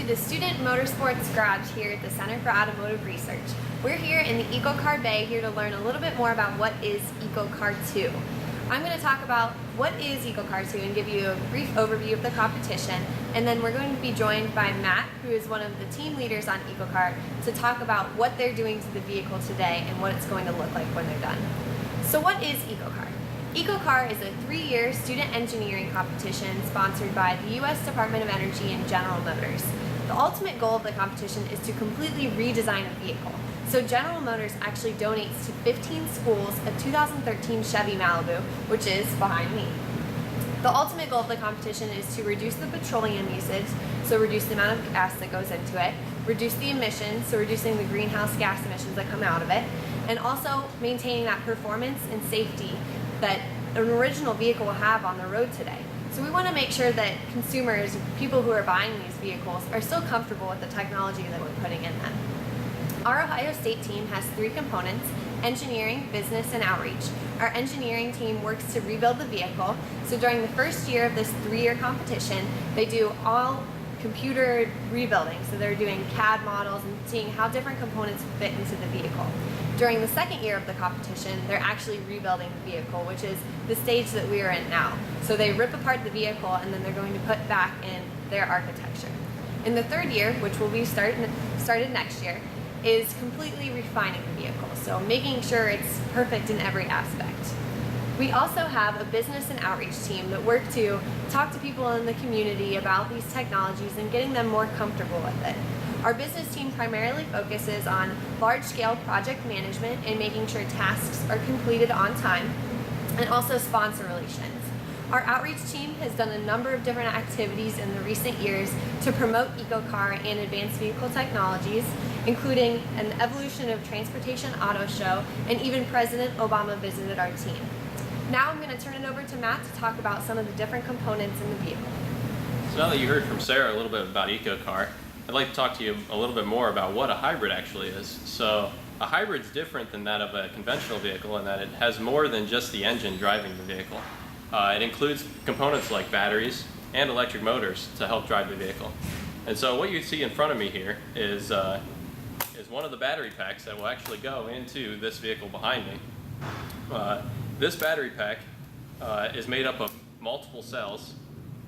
the Student Motorsports Garage here at the Center for Automotive Research. We're here in the EcoCAR Bay here to learn a little bit more about what is EcoCAR 2. I'm going to talk about what is EcoCAR 2 and give you a brief overview of the competition, and then we're going to be joined by Matt, who is one of the team leaders on EcoCAR, to talk about what they're doing to the vehicle today and what it's going to look like when they're done. So what is EcoCAR? EcoCAR is a 3-year student engineering competition sponsored by the U.S. Department of Energy and General Motors. The ultimate goal of the competition is to completely redesign a vehicle. So General Motors actually donates to 15 schools a 2013 Chevy Malibu, which is behind me. The ultimate goal of the competition is to reduce the petroleum usage, so reduce the amount of gas that goes into it, reduce the emissions, so reducing the greenhouse gas emissions that come out of it, and also maintaining that performance and safety that an original vehicle will have on the road today. So we want to make sure that consumers, people who are buying these vehicles, are still comfortable with the technology that we're putting in them. Our Ohio State team has 3 components: engineering, business, and outreach. Our engineering team works to rebuild the vehicle. So during the first year of this 3-year competition, they do all computer rebuilding. So they're doing CAD models and seeing how different components fit into the vehicle. During the second year of the competition, they're actually rebuilding the vehicle, which is the stage that we are in now. So they rip apart the vehicle and then they're going to put back in their architecture. In the third year, which will be started next year, is completely refining the vehicle, so making sure it's perfect in every aspect. We also have a business and outreach team that work to talk to people in the community about these technologies and getting them more comfortable with it. Our business team primarily focuses on large-scale project management and making sure tasks are completed on time, and also sponsor relations. Our outreach team has done a number of different activities in the recent years to promote EcoCAR and advanced vehicle technologies, including an Evolution of Transportation Auto Show, and even President Obama visited our team. Now I'm going to turn it over to Matt to talk about some of the different components in the vehicle. So now that you heard from Sarah a little bit about EcoCAR, I'd like to talk to you a little bit more about what a hybrid actually is. So a hybrid is different than that of a conventional vehicle in that it has more than just the engine driving the vehicle. It includes components like batteries and electric motors to help drive the vehicle. And so what you see in front of me here is one of the battery packs that will actually go into this vehicle behind me. This battery pack is made up of multiple cells,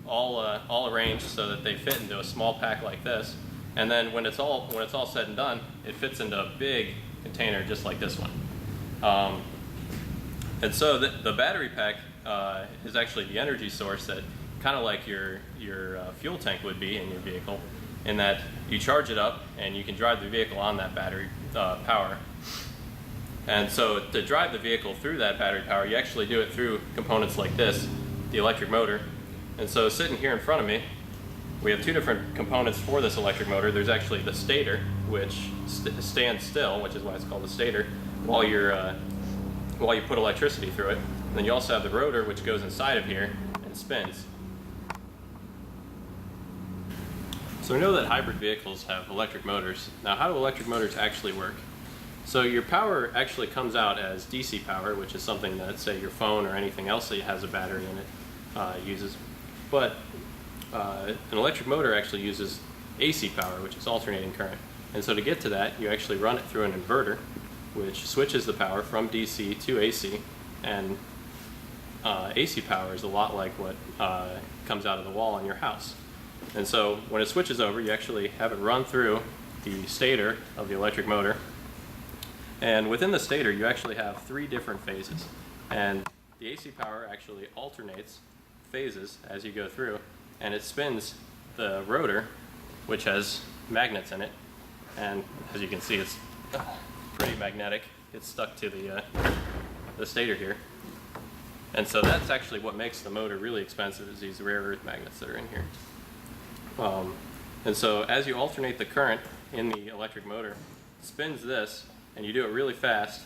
all arranged so that they fit into a small pack like this. And then when it's all said and done, it fits into a big container just like this one. And so the battery pack is actually the energy source that kind of like your fuel tank would be in your vehicle, in that you charge it up and you can drive the vehicle on that battery power. And so to drive the vehicle through that battery power, you actually do it through components like this, the electric motor. And so sitting here in front of me, we have 2 different components for this electric motor. There's actually the stator, which stands still, which is why it's called the stator, while you put electricity through it. And then you also have the rotor, which goes inside of here and spins. So we know that hybrid vehicles have electric motors. Now, how do electric motors actually work? So your power actually comes out as DC power, which is something that, say, your phone or anything else that has a battery in it uses. But an electric motor actually uses AC power, which is alternating current. And so to get to that, you actually run it through an inverter, which switches the power from DC to AC. And AC power is a lot like what comes out of the wall in your house. And so when it switches over, you actually have it run through the stator of the electric motor. And within the stator, you actually have 3 different phases. And the AC power actually alternates phases as you go through, and it spins the rotor, which has magnets in it. And as you can see, it's pretty magnetic. It's stuck to the stator here. And so that's actually what makes the motor really expensive, is these rare earth magnets that are in here. And so as you alternate the current in the electric motor, it spins this, and you do it really fast,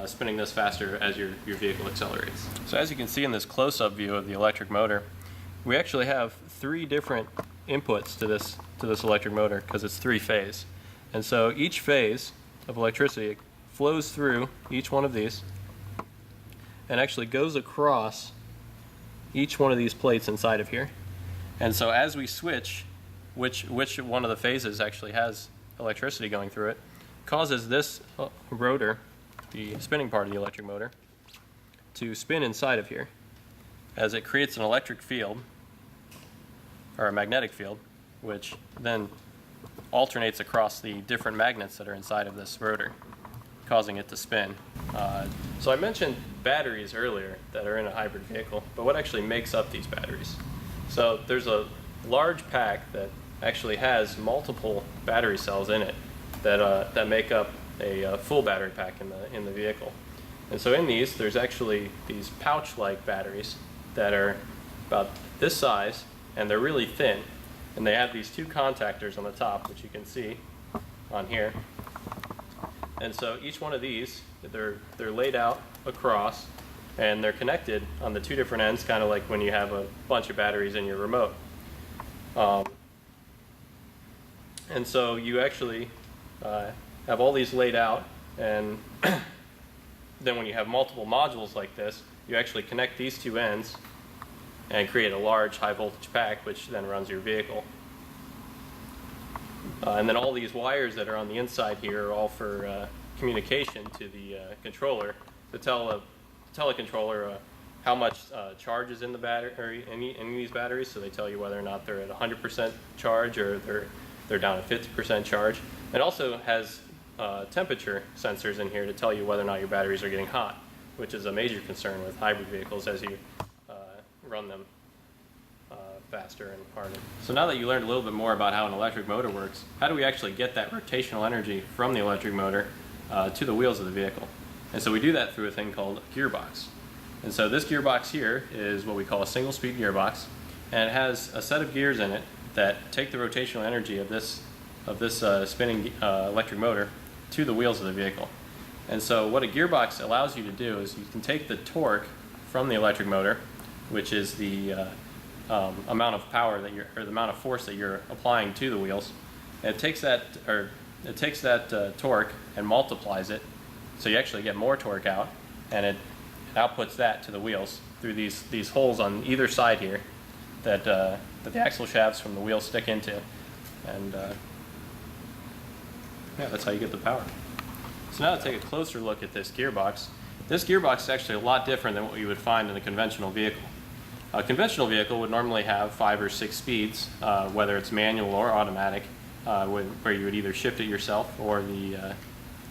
spinning this faster as your vehicle accelerates. So as you can see in this close-up view of the electric motor, we actually have 3 different inputs to this electric motor, because it's 3-phase. And so each phase of electricity flows through each one of these and actually goes across each one of these plates inside of here. And so as we switch which one of the phases actually has electricity going through it, causes this rotor, the spinning part of the electric motor, to spin inside of here, as it creates an electric field, or a magnetic field, which then alternates across the different magnets that are inside of this rotor, causing it to spin. So I mentioned batteries earlier that are in a hybrid vehicle, but what actually makes up these batteries? So there's a large pack that actually has multiple battery cells in it that make up a full battery pack in the vehicle. And so in these, there's actually these pouch-like batteries that are about this size, and they're really thin, and they have these two contactors on the top, which you can see on here. And so each one of these, they're laid out across, and they're connected on the two different ends, kind of like when you have a bunch of batteries in your remote. And so you actually have all these laid out, and then when you have multiple modules like this, you actually connect these two ends and create a large high voltage pack, which then runs your vehicle. And then all these wires that are on the inside here are all for communication to the controller to tell a controller how much charge is in the battery, any of these batteries. So they tell you whether or not they're at 100% charge or they're down at 50% charge. It also has temperature sensors in here to tell you whether or not your batteries are getting hot, which is a major concern with hybrid vehicles as you run them faster and harder. So now that you learned a little bit more about how an electric motor works, how do we actually get that rotational energy from the electric motor to the wheels of the vehicle? And so we do that through a thing called a gearbox. And so this gearbox here is what we call a single speed gearbox, and it has a set of gears in it that take the rotational energy of this spinning electric motor to the wheels of the vehicle. And so what a gearbox allows you to do is you can take the torque from the electric motor, which is the amount of power that or the amount of force that you're applying to the wheels, and it takes that torque and multiplies it, so you actually get more torque out, and it outputs that to the wheels through these holes on either side here that the axle shafts from the wheels stick into, and yeah, that's how you get the power. So now to take a closer look at this gearbox. This gearbox is actually a lot different than what you would find in a conventional vehicle. A conventional vehicle would normally have 5 or 6 speeds, whether it's manual or automatic, where you would either shift it yourself or the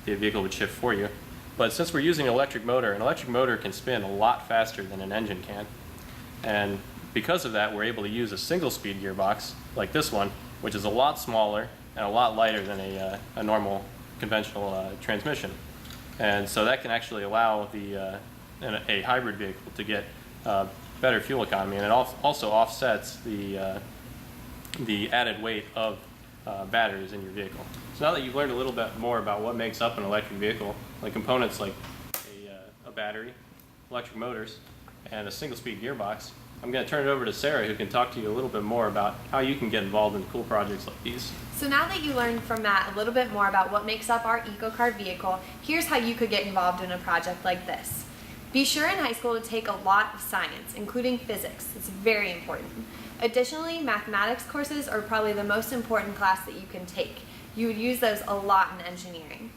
vehicle would shift for you. But since we're using an electric motor can spin a lot faster than an engine can. And because of that, we're able to use a single speed gearbox like this one, which is a lot smaller and a lot lighter than a normal conventional transmission. And so that can actually allow a hybrid vehicle to get better fuel economy, and it also offsets the added weight of batteries in your vehicle. So now that you've learned a little bit more about what makes up an electric vehicle, like components like a battery, electric motors, and a single-speed gearbox, I'm going to turn it over to Sarah, who can talk to you a little bit more about how you can get involved in cool projects like these. So now that you learned from Matt a little bit more about what makes up our EcoCAR vehicle, here's how you could get involved in a project like this. Be sure in high school to take a lot of science, including physics. It's very important. Additionally, mathematics courses are probably the most important class that you can take. You would use those a lot in engineering.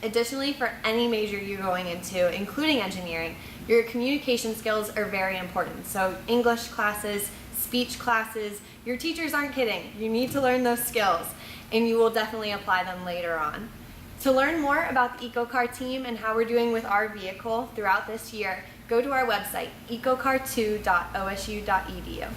Additionally, for any major you're going into, including engineering, your communication skills are very important. So English classes, speech classes, your teachers aren't kidding. You need to learn those skills, and you will definitely apply them later on. To learn more about the EcoCAR team and how we're doing with our vehicle throughout this year, go to our website, ecocar2.osu.edu.